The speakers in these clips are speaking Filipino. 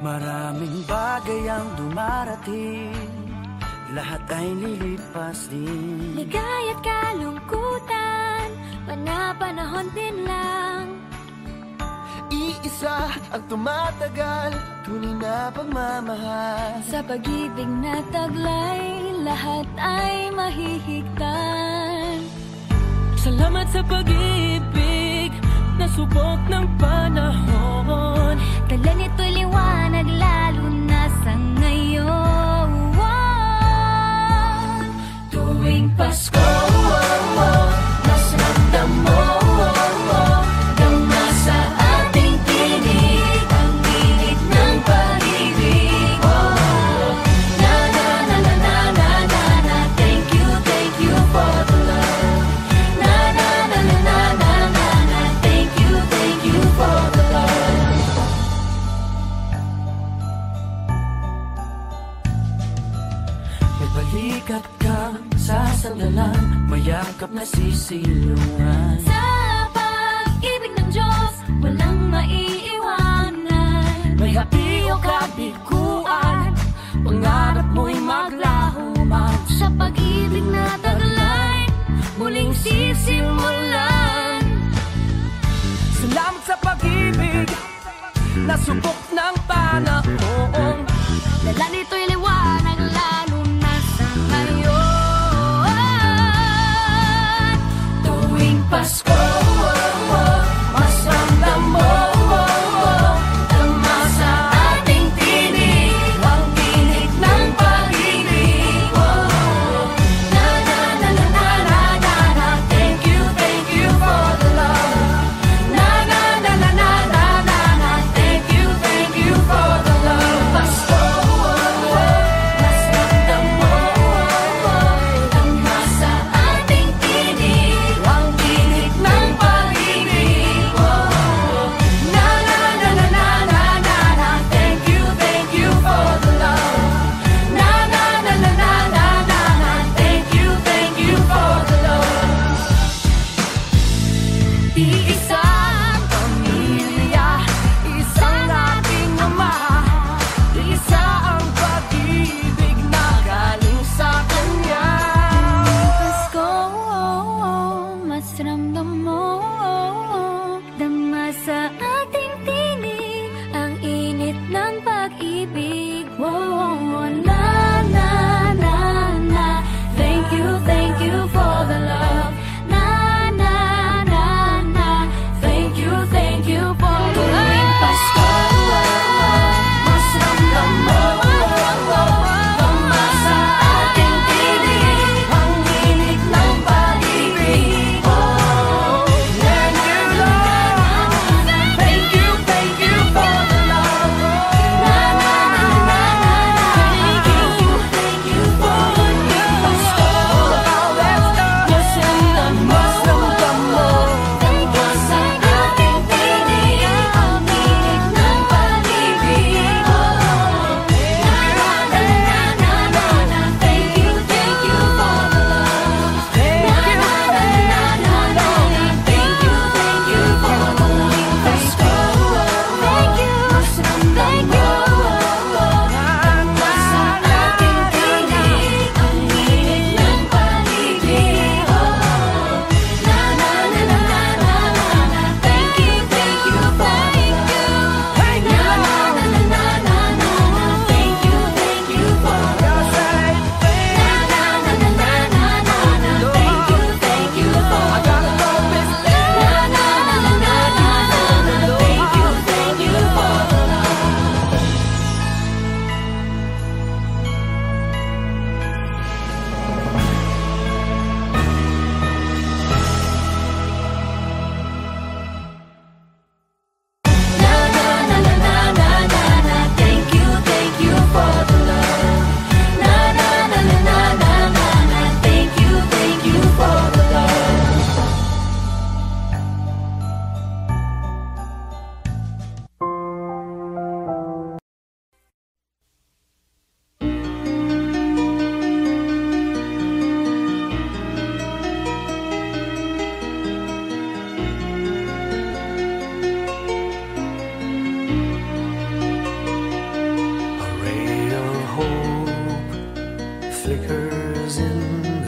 Maraming bagay ang dumarating, lahat ay lilipas din. Ligay at kalungkutan, pana-panahon din lang. Iisa ang tumatagal, tunay na pagmamahal. Sa pag-ibig na taglay, lahat ay mahihigtan. Salamat sa pag-ibig, nasubok ng panahon. Dala nito'y liwanag, lalo na sa ngayon. Tuwing Pasko, mas ramdam mo, dama sa ating tinig, ang init ng pag-ibig. Na na na na na na na na, thank you for the love. Na na na na na na na na, thank you for the love. May balikat kang sasandalan, mayakap na sisilungan. Sa pag-ibig ng Diyos, walang maiiwanan. May hapi o kabiguan, pangarap mo'y maglaho man. Sa pag-ibig na taglay, muling sisimulan. Salamat sa pag-ibig, nasubok ng panahon. Dala nito'y liwanag, lalo na sa ngayon. Tuwing Pasko, mas ramdam mo, dama sa ating tinig, ang init ng pag-ibig. Na na na na na na na na, thank you for the love. Na na na na na na na na, thank you for the love. Pasko, mas ramdam mo, dama sa ating tinig, ang init ng pag-ibig. Na na na na na na na na, thank you for the love. Na na na na na na na na, thank you for the love. Iisang pamilya, isang ating ama, isa ang pag-ibig na galing sa Kanya. Pasko, mas ramdam mo, dama sa ating tinig, ang init ng pag-ibig. Na na na na, thank you for the love. Na na na na, thank you for the love. Tuwing Pasko, mas ramdam mo, dama sa ating tinig, ang init ng pag-ibig. Na na na na na, thank you for the love. Na na na na na na, thank you for the love. Pasko,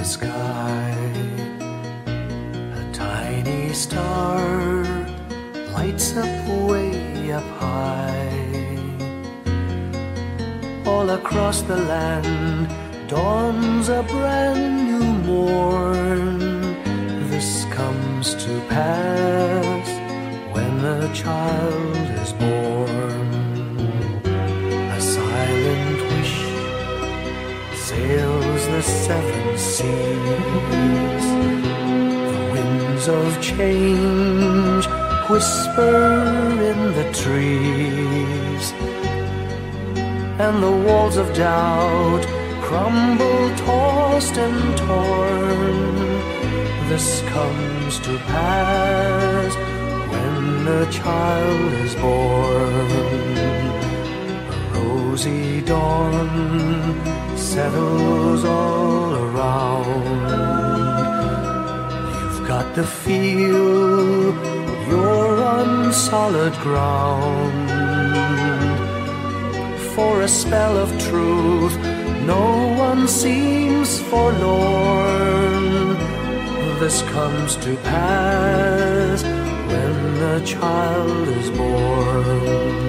the sky. A tiny star lights up way up high. All across the land dawns a brand new morn. This comes to pass when a child is born. A silent wish sails the seven seas. The winds of change whisper in the trees, and the walls of doubt crumble, tossed and torn. This comes to pass when a child is born. A rosy dawn settles all around. You've got to feel you're on solid ground. For a spell of truth, no one seems forlorn. This comes to pass when a child is born.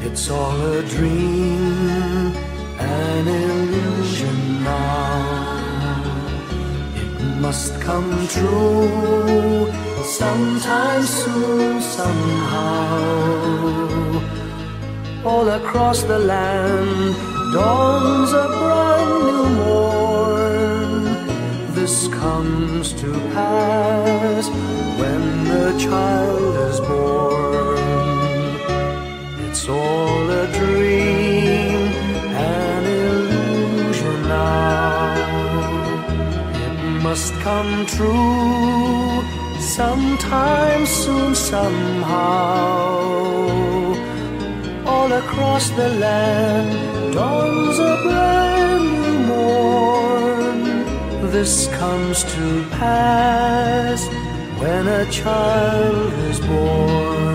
It's all a dream, an illusion now. It must come true sometime soon, somehow. All across the land dawns a brand new morn. This comes to pass when the child is born. It's all a dream, an illusion now. It must come true sometime soon, somehow. All across the land dawns a brand new morn. This comes to pass when a child is born.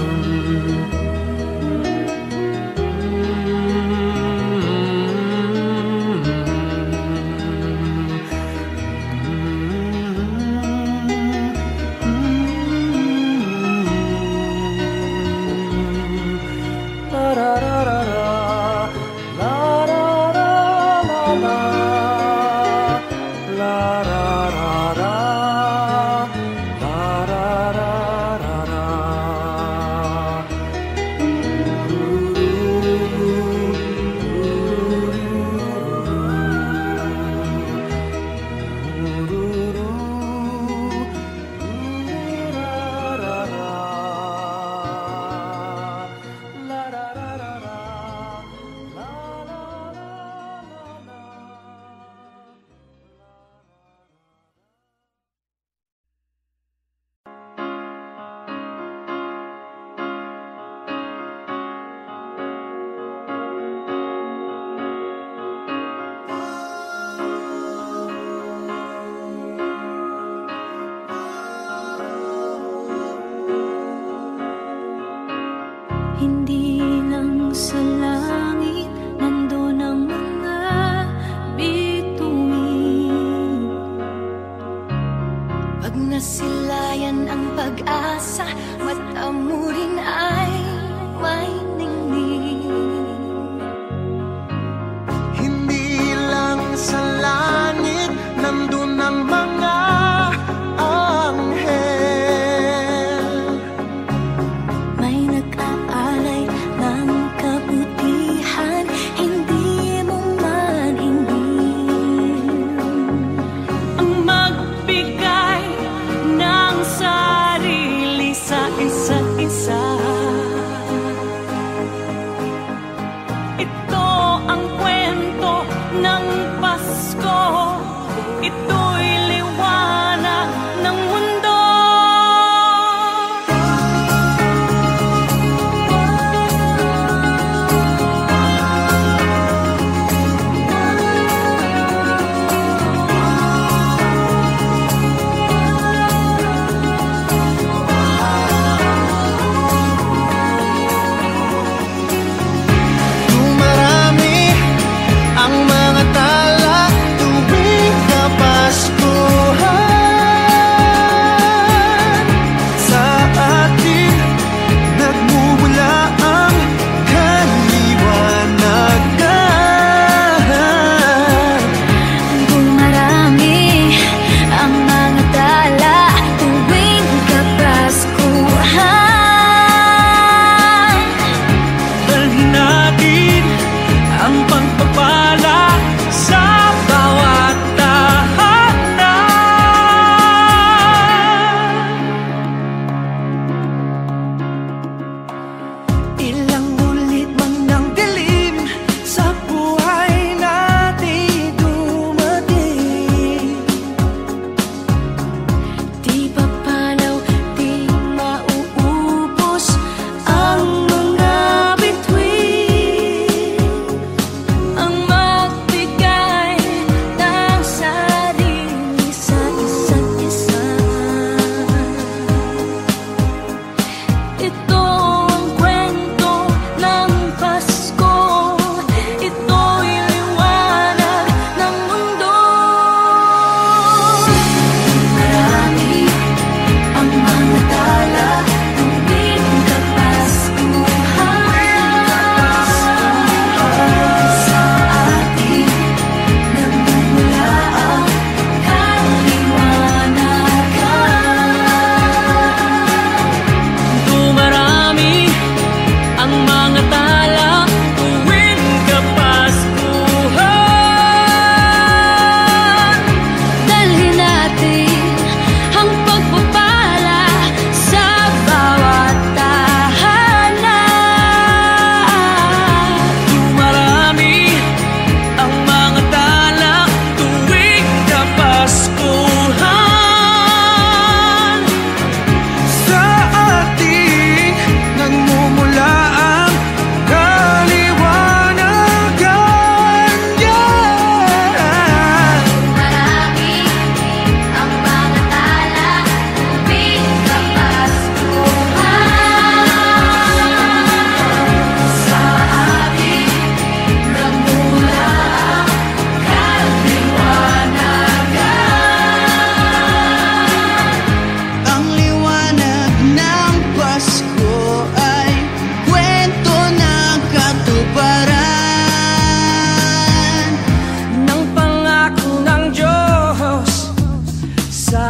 Hindi lang sa langit nandun ang mga bituin. Pag nasilayan ang pag-asa, mata mo rin ay may ningning. Hindi lang sa langit nandun ang mga anghel. May nag-aalay ng kabutihan, hindi mo man hingin. Ang magbigay ng sarili sa isa't isa. Ito ang kwento ng Pasko. Ito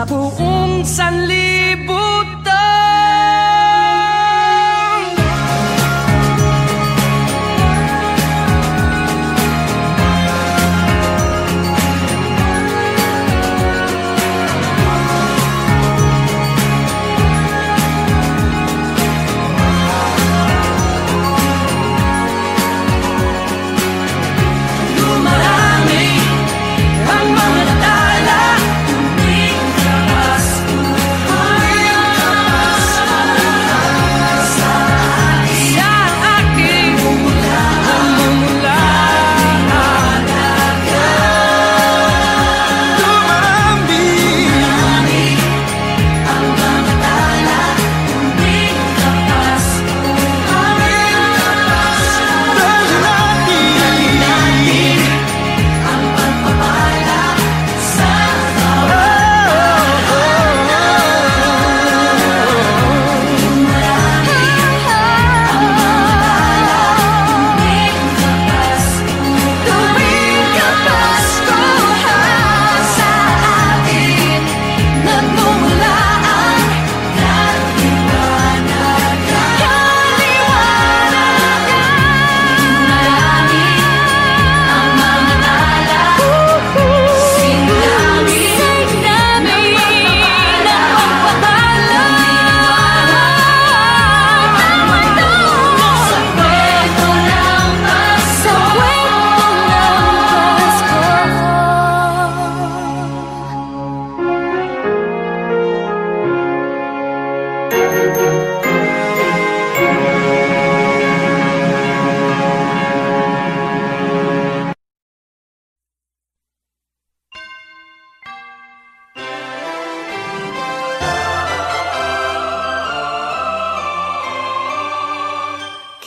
sa buong sanlibutan.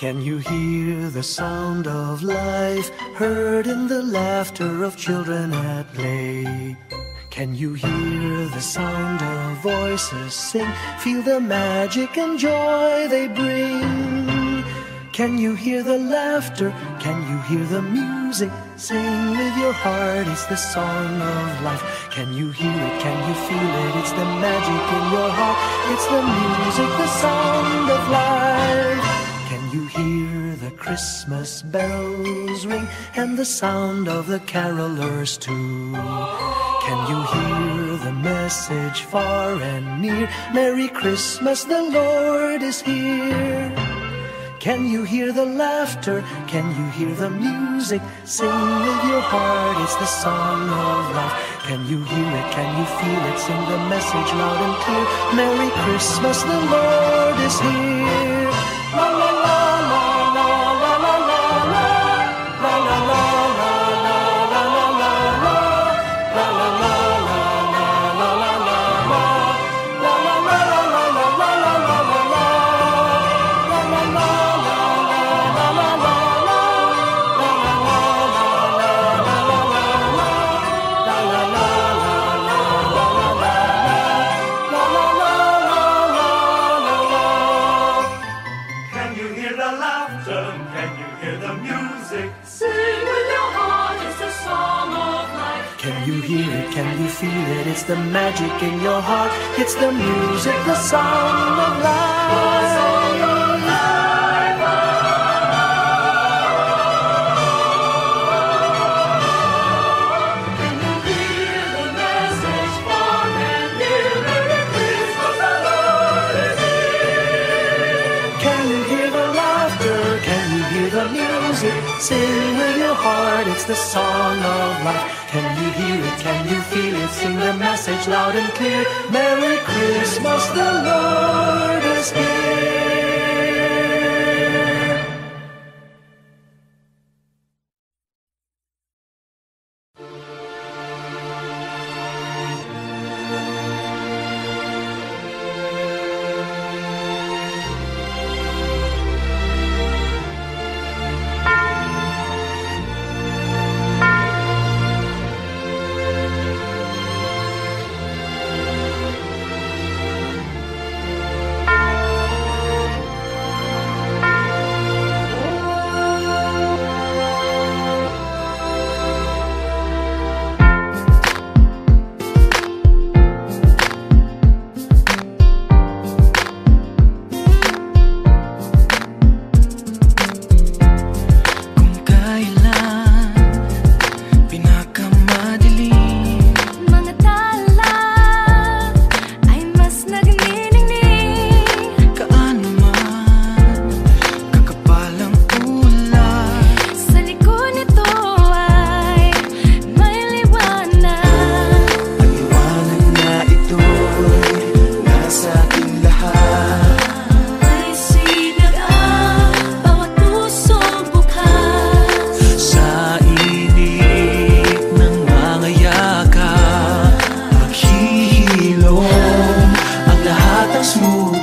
Can you hear the sound of life heard in the laughter of children at play? Can you hear the sound of voices sing, feel the magic and joy they bring? Can you hear the laughter? Can you hear the music? Sing with your heart, it's the song of life. Can you hear it? Can you feel it? It's the magic in your heart. It's the music, the sound of life. Can you hear the Christmas bells ring and the sound of the carolers too? Can you hear the message far and near? Merry Christmas, the Lord is here. Can you hear the laughter? Can you hear the music? Sing with your heart, it's the song of life. Can you hear it? Can you feel it? Sing the message loud and clear. Merry Christmas, the Lord is here. La la la la la la la la la la la la la la la. Can you feel it? It's the magic in your heart. It's the music, the sound of life. Can you hear the message far and near? Merry Christmas, the Lord is here. Can you hear the laughter? Can you hear the music? Sing with your heart. It's the song of life. Can you hear it? Can you feel it? Sing the message loud and clear. Merry Christmas, the Lord is here.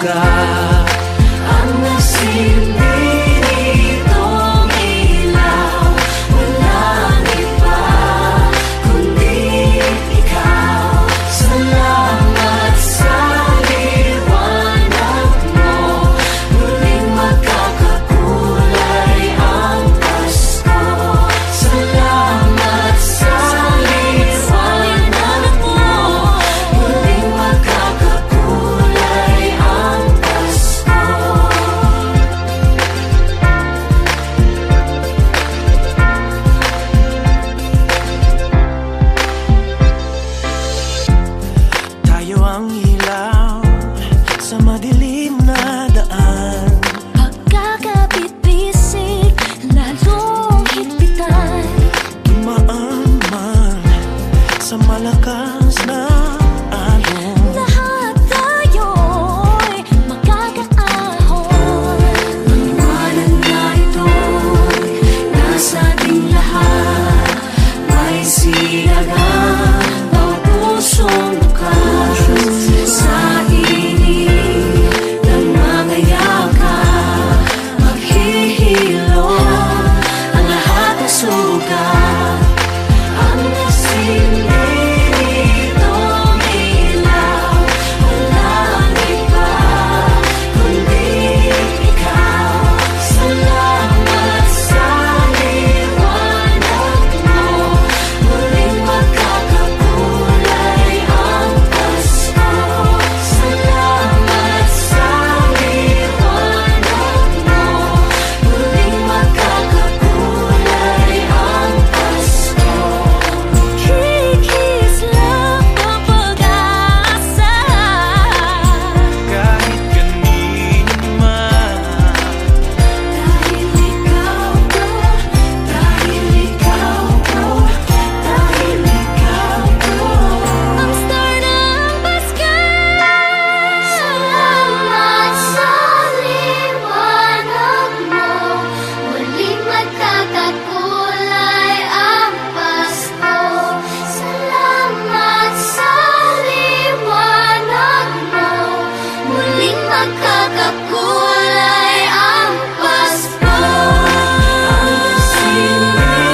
sugat. Ang nagsilbi nitong ilaw, walang iba kundi ikaw. Salamat sa liwanag mo, muling magkakakulay ang Pasko. Salamat sa liwanag mo, muling magkakakulay ang Pasko. Tayo ang ilaw sa madilim na daan. Pagkakabit-bisig, lalong higpitan. Dumaan man sa malakas na alon. Lahat tayo'y magkakaahon. Maniwala na ito'y nasa ating lahat. May silagan ang pusong bukas. Sa init ng mga yakap, maghihilom ang lahat ng sugat. Ang nasilbi nitong ilaw, walang iba kundi ikaw. Salamat sa liwanag mo, muling magkakakulay ang Pasko. Salamat sa liwanag mo, muling magkakakulay ang Pasko. Kikis lang ang pag-asa. Kahit kanino man. Dahil ikaw ko, dahil ikaw ko, dahil ikaw ko, ang star ng Pasko. Salamat sa liwanag mo, muling magkakakulay ang Pasko. Salamat sa liwanag mo, muling magkakakulay ang Pasko. Ang nasilbi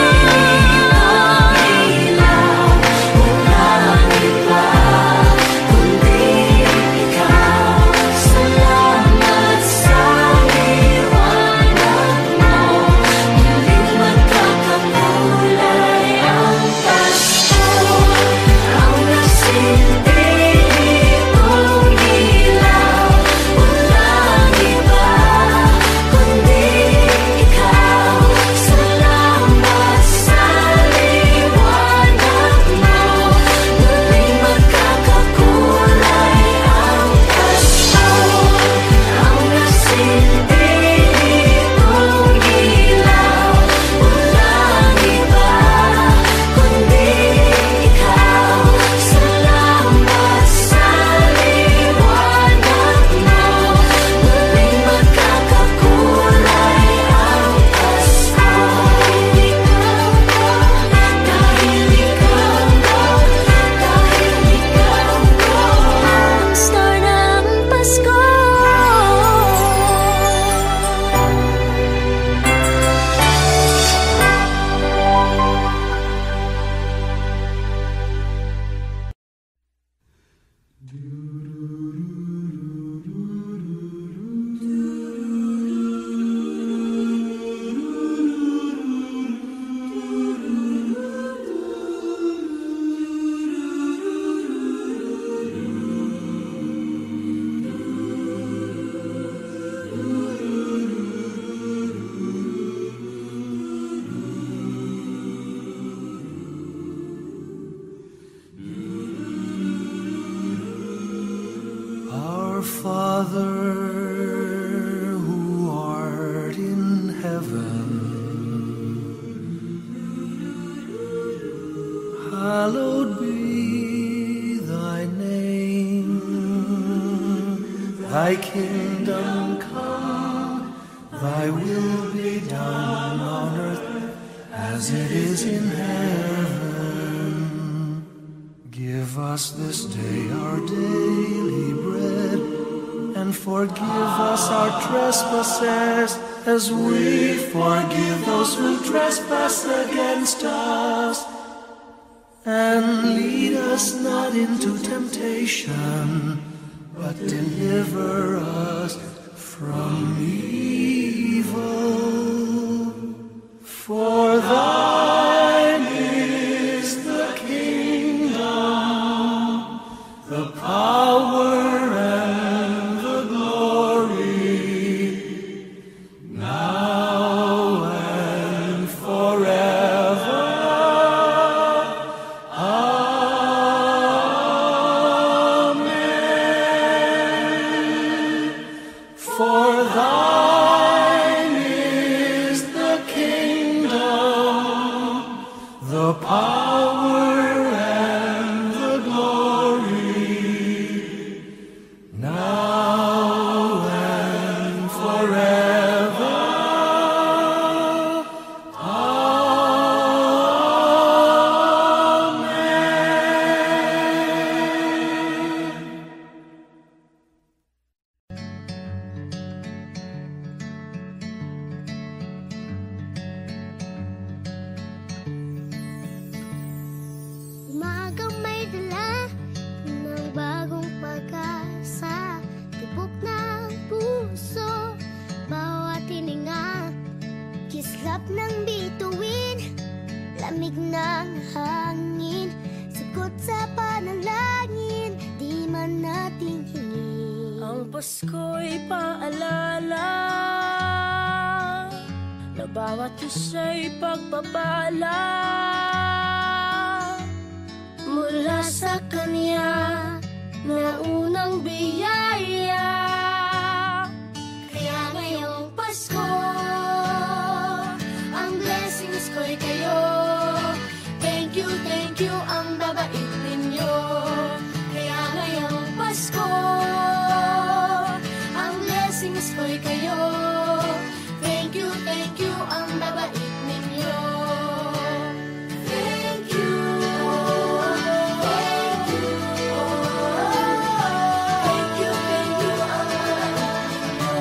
nitong ilaw, walang iba kundi ikaw. Salamat sa liwanag mo, muling magkakakulay ang Pasko. Ang nasilbi nitong ilaw, walang iba kundi ikaw. Salamat sa liwanag mo, muling magkakakulay ang Pasko. Ang nasilbi nitong ilaw, walang iba kundi ikaw. Salamat sa liwanag mo, muling magkakakulay ang Pasko. Dahil ikaw ko, dahil ikaw ko, ang star ng Pasko. Our Father, who art in heaven, hallowed be thy name. Thy kingdom come, thy will be done on earth as it is in heaven. Give us this day our daily bread, and and forgive us our trespasses, as we forgive those who trespass against us. And lead us not into temptation, but deliver us from evil. For thine is the kingdom, the power, and the glory, now and forever. Amen. For thine is the kingdom, the power, and the glory, now and forever. Amen. Umagang may dala ng bagong pag-asa, tibok ng puso, bawat hininga, kislap ng bituin, lamig ng hangin, sagot sa panalangin, di man nating hingin. Ang Pasko'y paalala na bawat isa'y pagpapala mula sa Kanya na unang biyaya. Kaya ngayong Pasko, ang blessings ko'y kayo. Thank you, ang babait ninyo. Kaya ngayong Pasko, ang blessings ko'y kayo. Thank you, ang babait ninyo. Thank you, thank you, thank you, ang babait ninyo.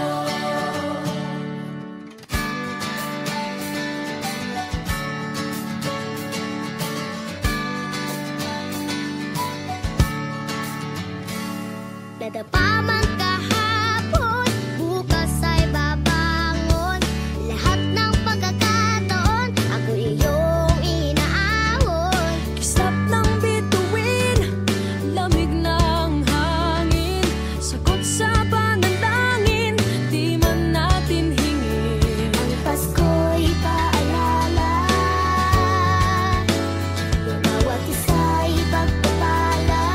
Nadapa man kahapon, bukas ay babangon. Lahat ng pagkakataon, ako iyong inaahon. Kislap ng bituin, lamig ng hangin, sagot sa panalangin, di man natin hingin. Ang Pasko'y paalala na bawat isa'y pagpapala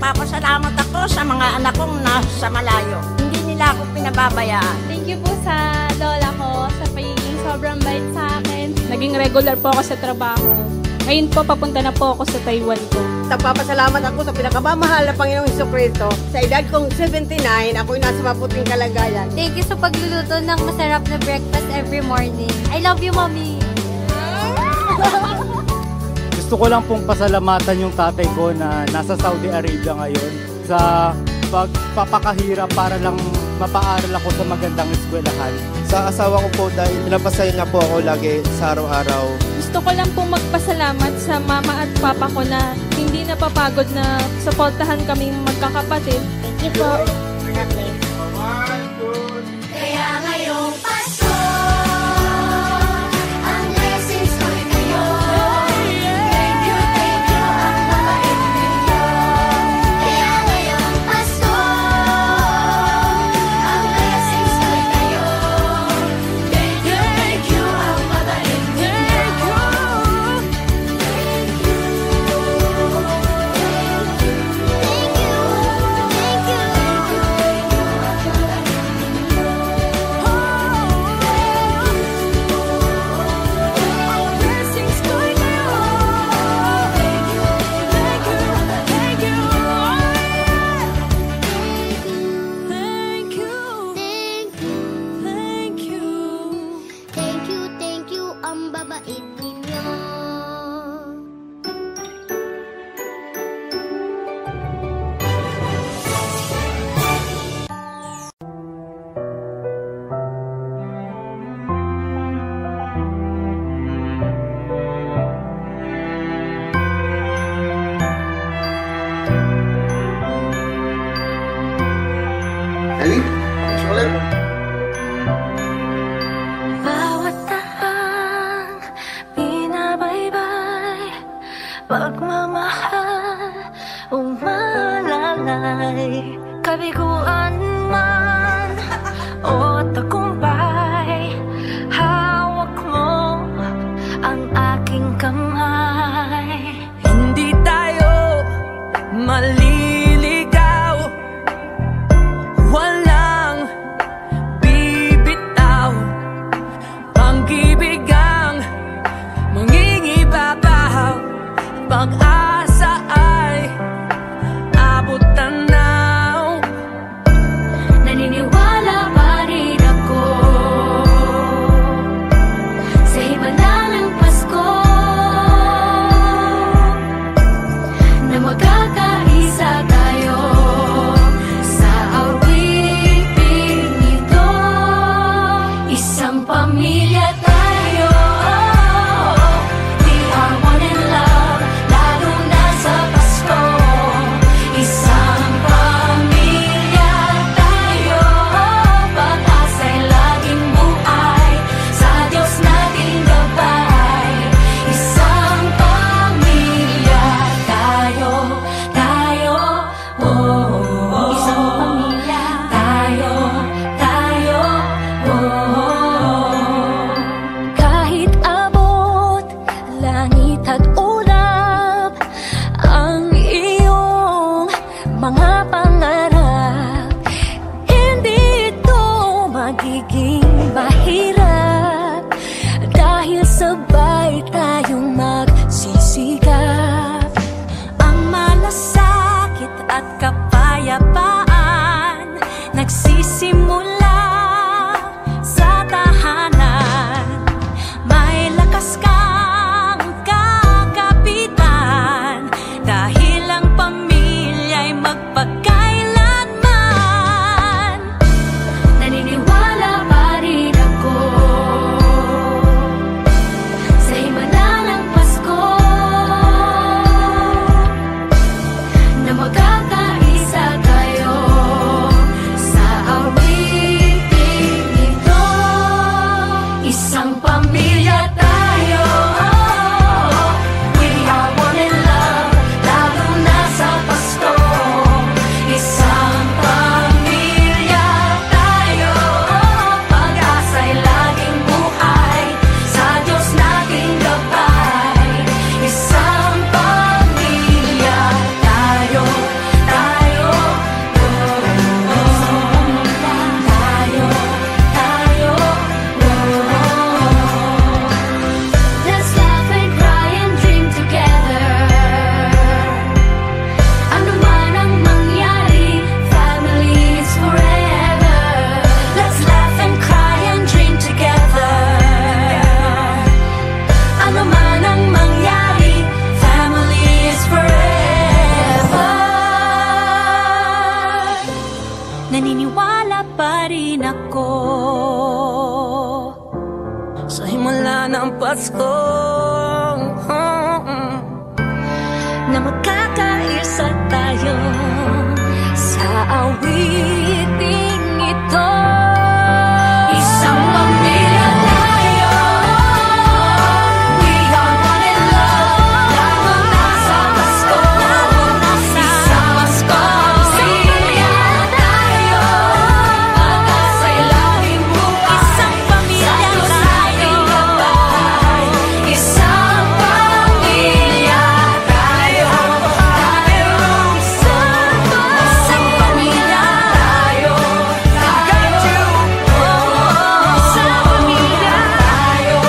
Nagpapasalamat ako sa mga anak kong nasa malayo. Hindi nila ako pinababayaan. Thank you po sa lola ko sa pagiging sobrang bait sa akin. Naging regular po ako sa trabaho. Ngayon po, papunta na po ako sa Taiwan ko. Nagpapasalamat ako sa pinakamamahal na Panginoong Jesucristo. Sa edad kong 79, ako'y nasa maputing kalagayan. Thank you sa pagluluto ng masarap na breakfast every morning. I love you, Mommy! Gusto ko lang pong pasalamatan yung tatay ko na nasa Saudi Arabia ngayon sa pagpapakahirap para lang mapaaral ako sa magandang eskwelahan. Sa asawa ko po dahil pinapasaya niya po ako lagi sa araw-araw. Gusto ko lang pong magpasalamat sa mama at papa ko na hindi napapagod na suportahan kaming magkakapatid. Thank you po. Kaya ngayong Pasko, ang blessings ko'y kayo. Thank you, ang mabait ninyo. Kaya ngayong Pasko, ang blessings ko'y kayo. Thank you, ang mabait ninyo. Thank you, ang babait ninyo. Ellie, next ulit. Bawat tahang binabaybay, pagmamahal umalalay, kabiguan man o tagumpay, hawak mo ang aking kamay. Hindi tayo maliligaw, walang bibitaw, pag-ibig ang mangingibabaw, pag-asa ay abot tanaw. Naniniwala pa rin ako sa himala ng Pasko, na magkakaisa tayo sa awiting ito. Isang pamilya tayo, we are one in love, lalo Pasko, na magkakaisa tayo sa awiting ito. Isang pamilya tayo, we are one in love, lalo na sa Pasko, isang Pasko. Pamilya tayo, pag-asa'y laging bukas, isang pamilya tayo, isang pamilya tayo, isang pamilya tayo,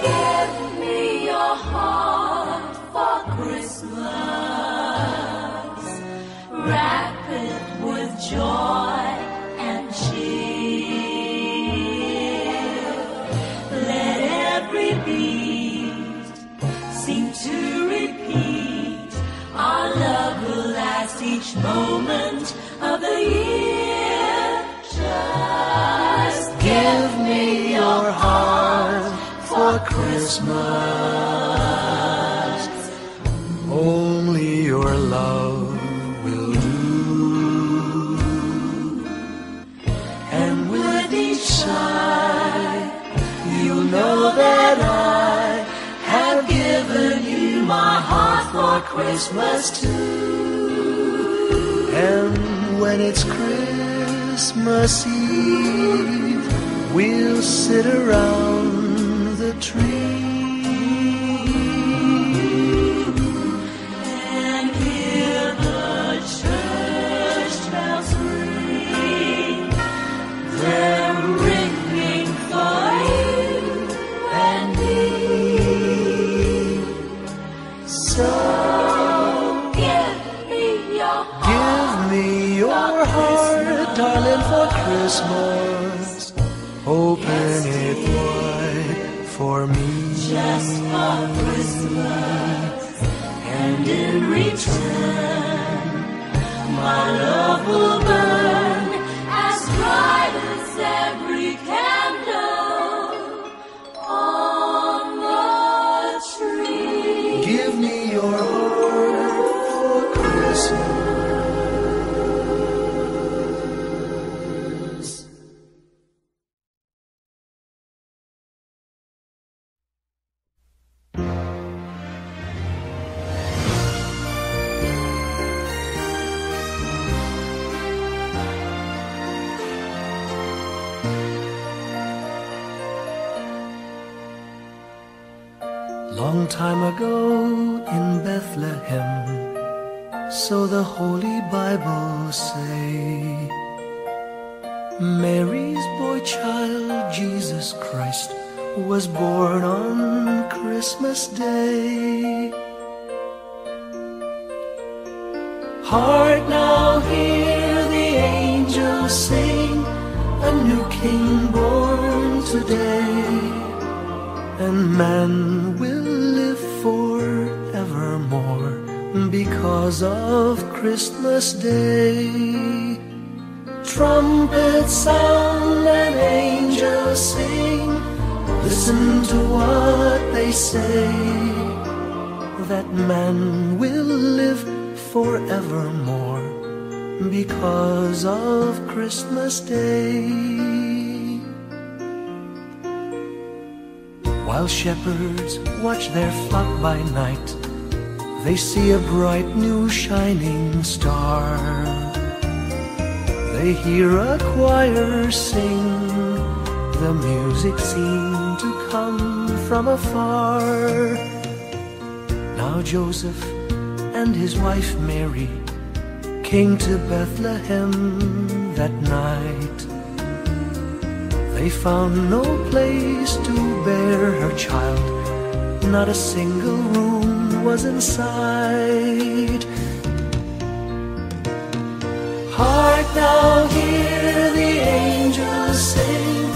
Give me your heart for Christmas. Wrap it with joy and cheer. Let every beat seem to repeat. Our love will last each moment of the year. Just give me your heart for Christmas. Only your love will do. And with each sigh, you know that I have given you my heart for Christmas too. And when it's Christmas Eve, we'll sit around the tree And hear the church bells ring. They're ringing for you and me. So give me your heart. Give me your heart, darling, for Christmas. Open it wide for me. Just for Christmas, and in return, my love will burn as bright as every candle on the tree. Give me your heart for Christmas. Long time ago in Bethlehem, so the Holy Bible say, Mary's boy child, Jesus Christ, was born on Christmas Day. Hark now, hear the angels sing, a new King born today, and man will live forevermore because of Christmas Day. Trumpets sound and angels sing, listen to what they say, that man will live forevermore because of Christmas Day. While shepherds watch their flock by night, they see a bright new shining star. They hear a choir sing, the music seemed to come from afar. Now Joseph and his wife Mary came to Bethlehem that night. They found no place to bear her child, not a single room was in sight. Hark now, hear the angels sing,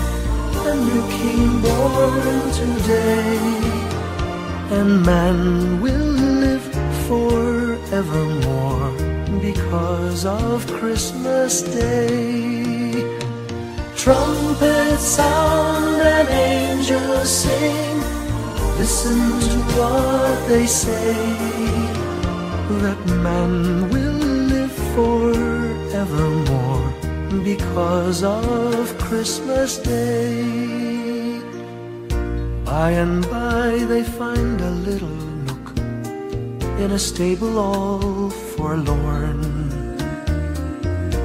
a new king born today, and man will live forevermore because of Christmas Day. Trumpets sound and angels sing, listen to what they say, that man will live forevermore because of Christmas Day. By and by they find a little nook in a stable all forlorn,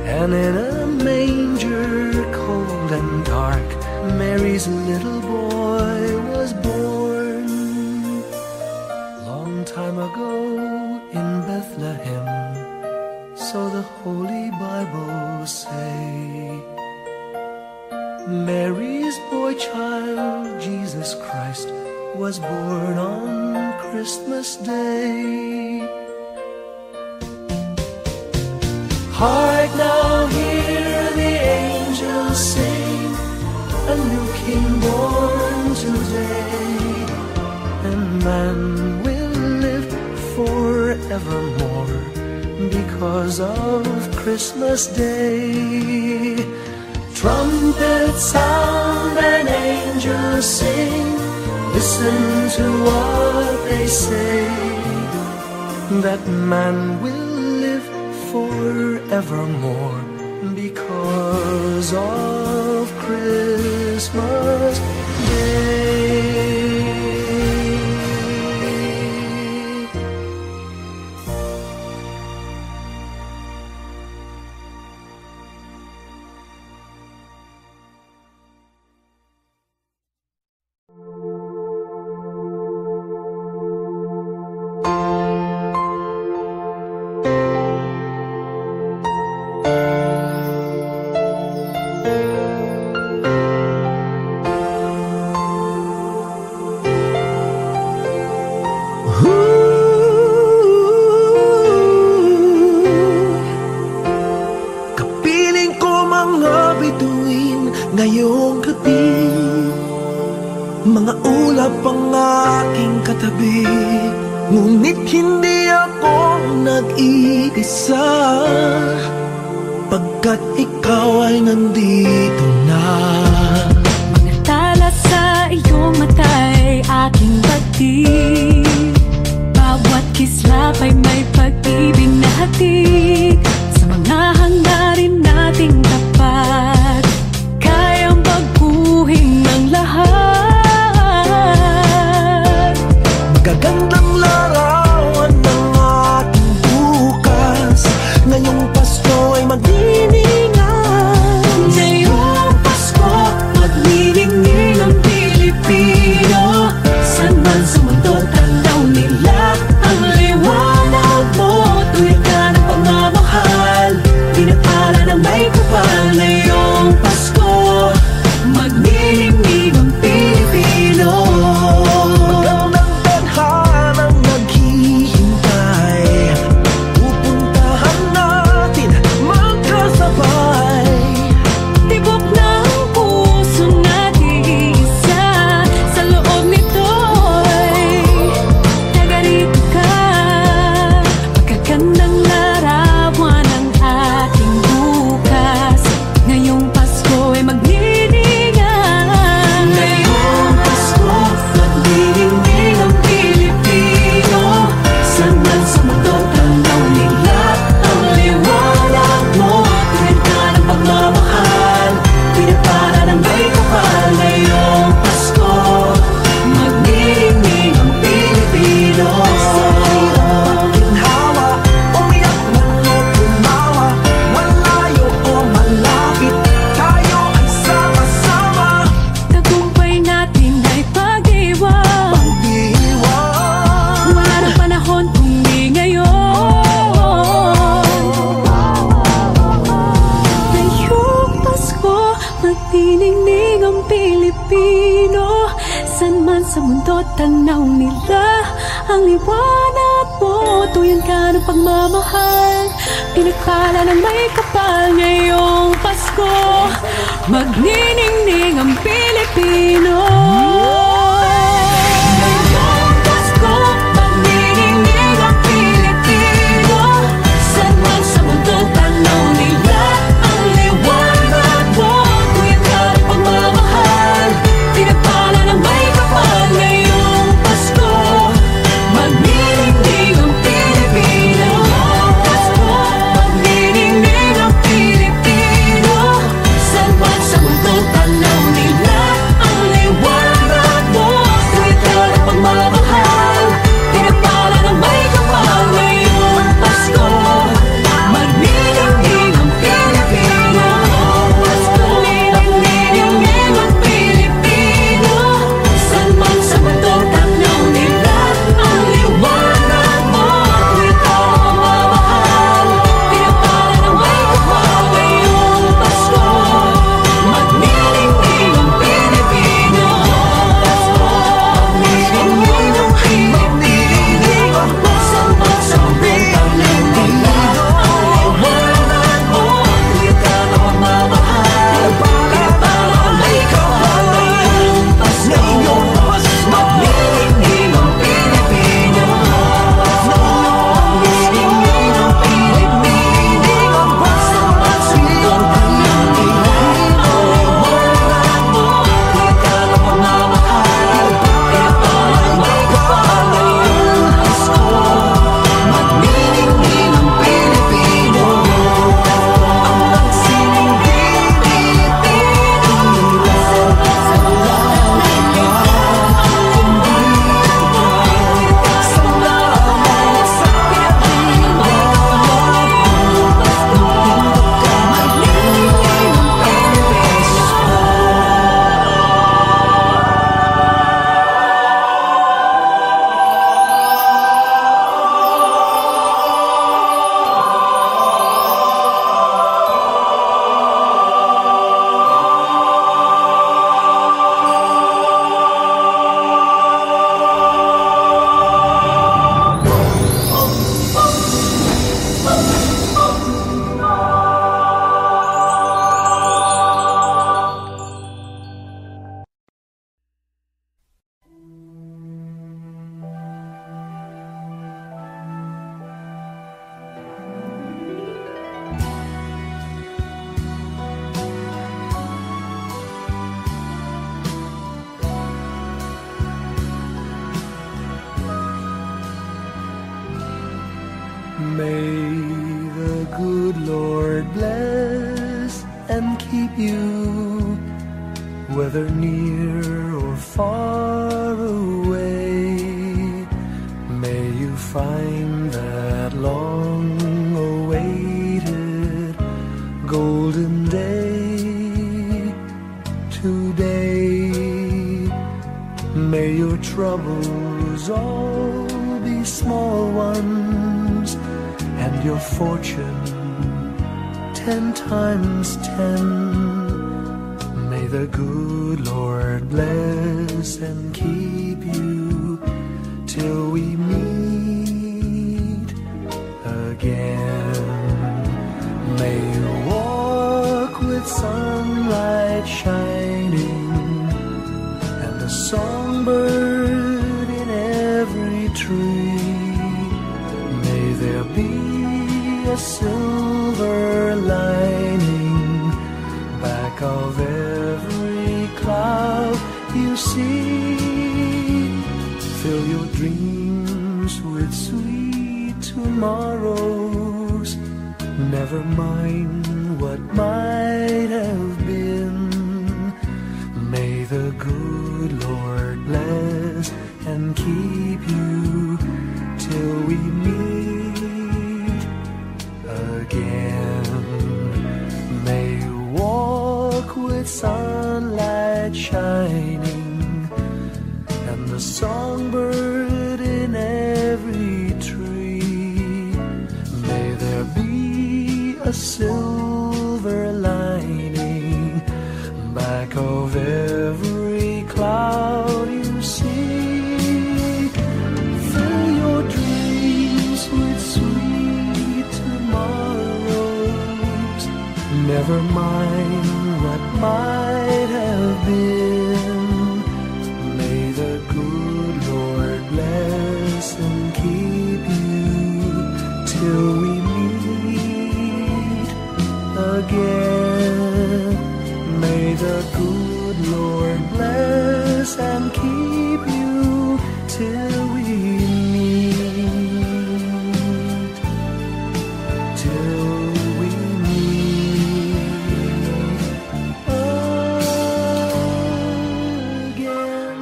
and in a manger cold and dark, Mary's little boy was born. Long time ago in Bethlehem, so the Holy Bible say, Mary's boy child, Jesus Christ, was born on Christmas Day. Hark now, hear the angels sing, a new king born today, and man will live forevermore because of Christmas Day. Trumpets sound and angels sing, listen to what they say, that man will live forevermore because of Christmas Day. Ngayong gabi, mga ulap ang aking katabi, ngunit hindi ako nag-iisa, pagkat ikaw ay nandito na. Mga tala sa iyong mata'y aking pag-ibig, bawat kislap ay may pag-ibig na hatid, sa mga hangarin nating tapat, ng lahat. Magagandang larawan ng ating bukas, ngayong Pasko ay magdiningan. Ngayong Pasko, magniningning ang Pilipino, saan man sa mundo tanaw nila ang liwanag mo, tuwid ka ng sa mundo, tanaw nila ang liwanag mo. Tuyan ka ng pagmamahal, pinakala ng may kapal. Ngayong Pasko, magniningning ang Pilipino. Ngayong Pasko, magniningning ang Pilipino. Saan man sa mundo, tanaw nila ang liwanag mo. Tuyan ka ng pagmamahal, pinakala ng may kapal. Ngayong Pasko, magniningning ang Pilipino. Pasko, magniningning ang Pilipino. Saan man sa mundo, tanaw nila ang liwanag mo. Tuwid ka ng pagmamahal, pinagpala ng may kapal. Ngayong Pasko, magniningning ang Pilipino. Pasko, magniningning ang Pilipino. Saan man sa mundo, tanaw nila ang liwanag mo. Tuwid ka ng pagmamahal, pinagpala ng may kapal. Ngayong Pasko, magniningning ang Pilipino. Pasko, magniningning ang Pilipino. Saan man sa mundo, tanaw nila ang liwanag mo. Tuwid ka ng pagmamahal, pinagpala ng may kapal. Ngayong Pasko, magniningning ang Pilipino. Magniningning ang Pilipino. Saan man sa mundo, tanaw nila ang liwanag mo. Tuwid ka ng pagmamahal, pinagpala ng may kapal. Ngayong Pasko, magniningning ang Pilipino. Ang magsining Pilipino. Saan man sa mundo, tanaw nila ang liwanag mo. Sa lahat sa Pilipino. Ngayong Pasko, magniningning ang May the good Lord bless and keep you, whether near or far away. May you find that long-awaited golden day today. May your troubles all be small ones, and your fortune 10 times 10. May the good Lord bless and keep you till we meet again. May you walk with sunlight shining and a songbird in every tree. May there be a silver lining back of every cloud you see. Fill your dreams with sweet tomorrows. Never mind what might have been. May the good Lord bless and keep you till we meet again. May you walk with sunlight shining and the songbird in every tree. May there be a silver lining back of every cloud you see. Never mind what might have been. May the good Lord bless and keep you till we meet again. May the good Lord bless and keep you till we meet, till we meet again.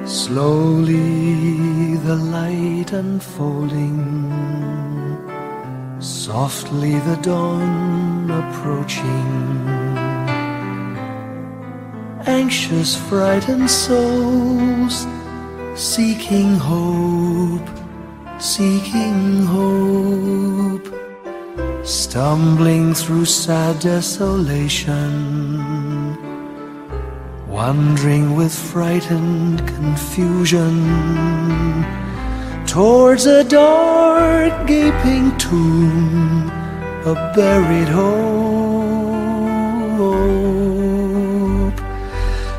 Slowly the light unfolding, softly the dawn approaching. Anxious, frightened souls seeking hope, seeking hope, stumbling through sad desolation, wandering with frightened confusion towards a dark gaping tomb, a buried hope.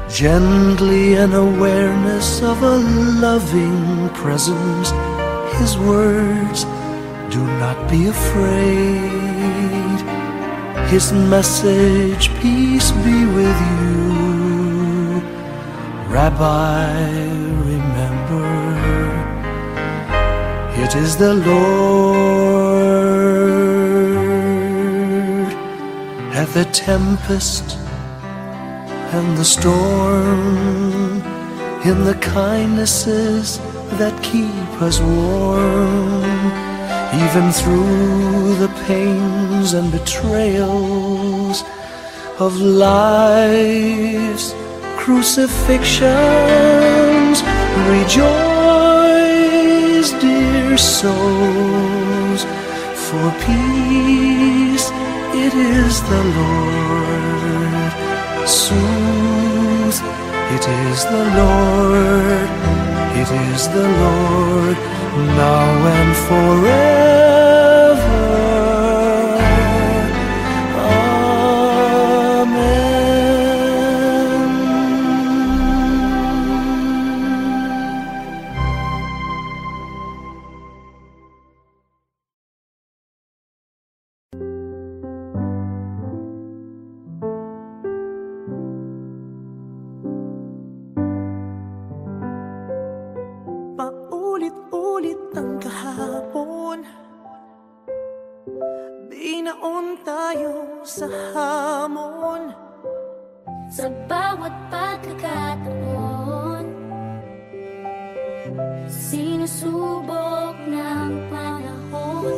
Gently an awareness of a loving presence, His words, do not be afraid. His message, peace be with you. Rabbi, remember, it is the Lord. At the tempest and the storm, in the kindnesses that keep us warm, even through the pains and betrayals of life's crucifixions. Rejoice, dear souls, for peace it is the Lord. Soothe, it is the Lord, it is the Lord, now and forever. Paulit-ulit ang kahapon, binaon tayo sa hamon. Sa bawat pagkakataon, sinusubok ng panahon.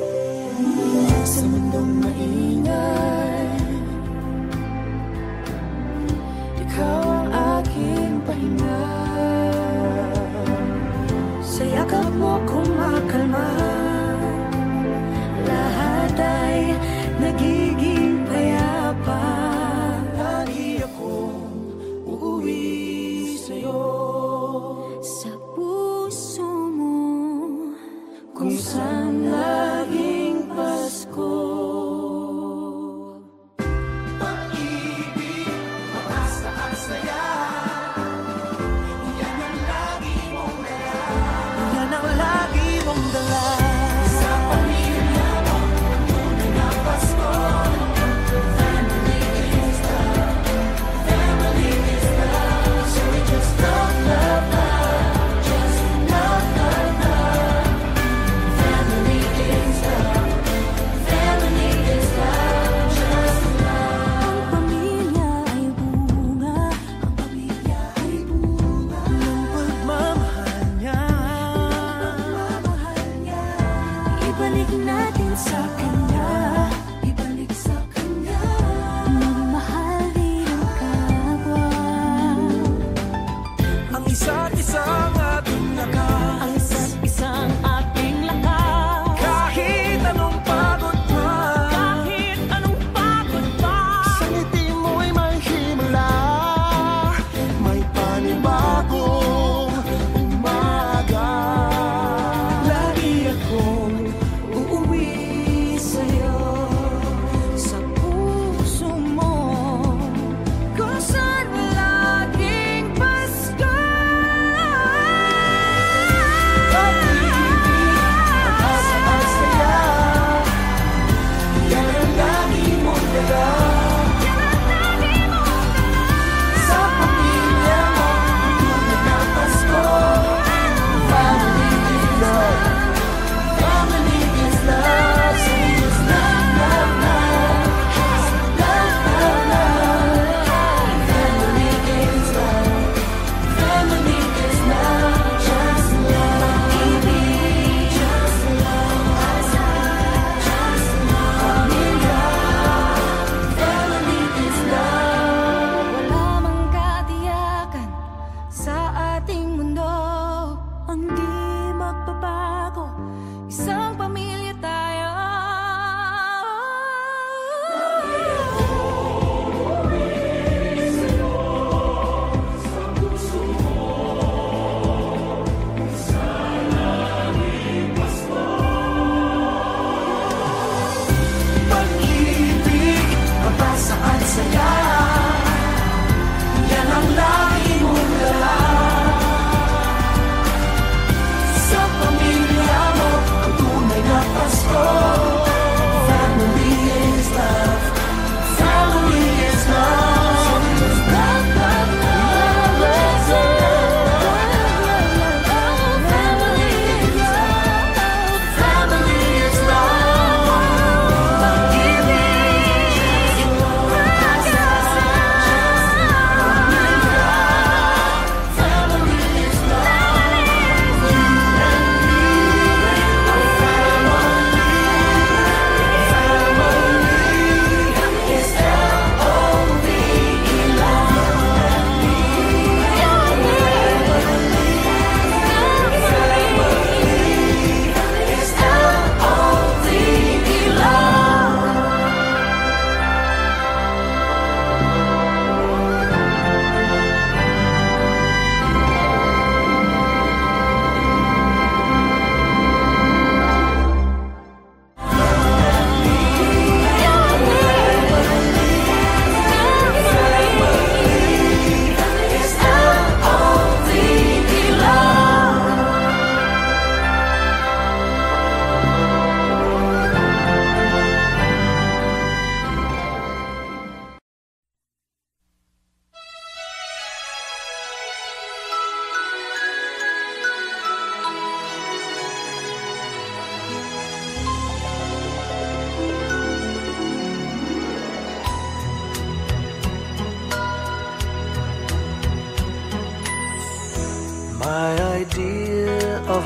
Sa mundong maingay, ikaw ang aking pahinga. Sa yakap mo kumakalma, lahat ay nagiging payapa. Lagi akong uuwi sa'yo. Sa puso mo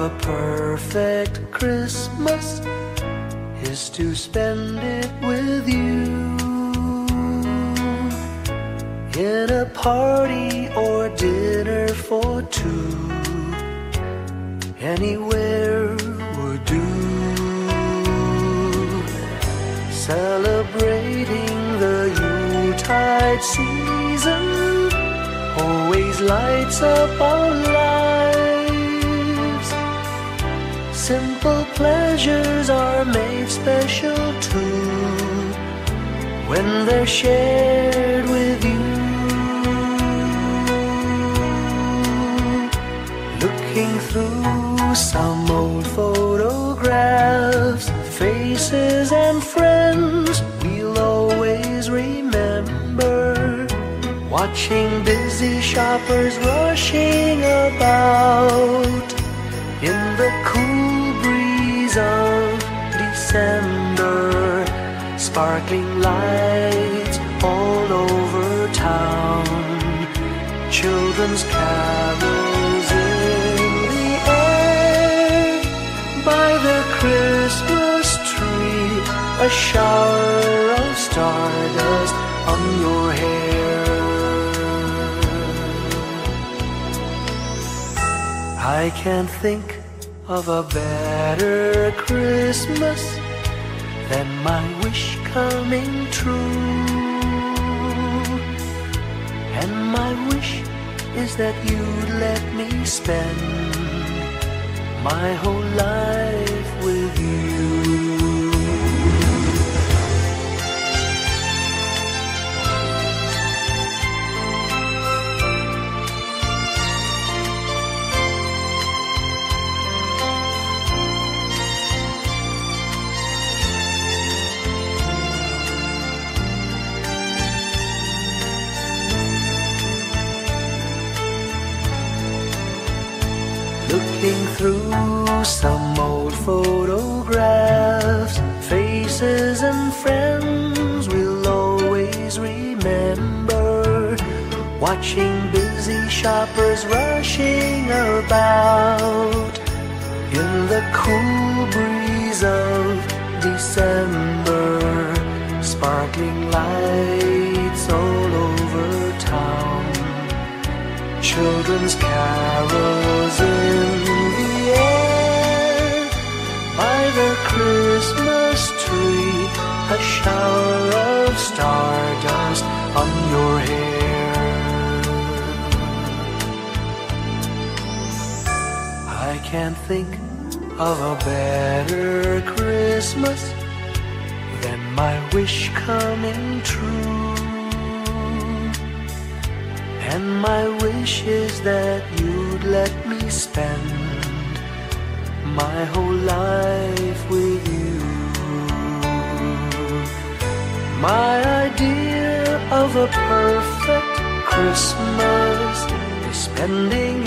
of a perfect Christmas is to spend it with you in a party or dinner for two. Anywhere would do. Celebrating the Yuletide season always lights up our lives. Simple pleasures are made special too when they're shared with you. Looking through some old photographs, faces and friends we'll always remember. Watching busy shoppers rushing about in the cool breeze of December. Sparkling lights all over town, children's carols in the air. By the Christmas tree, a shower of stardust on your hair. I can't think of a better Christmas than my wish coming true. And my wish is that you'd let me spend my whole life with you. Looking through some old photographs, faces and friends we'll always remember. Watching busy shoppers rushing about in the cool breeze of December. Sparkling lights all over town, children's carols in the air. By the Christmas tree, a shower of stardust on your hair. I can't think of a better Christmas than my wish coming true. And my wish is that you'd let me spend my whole life with you. My idea of a perfect Christmas is spending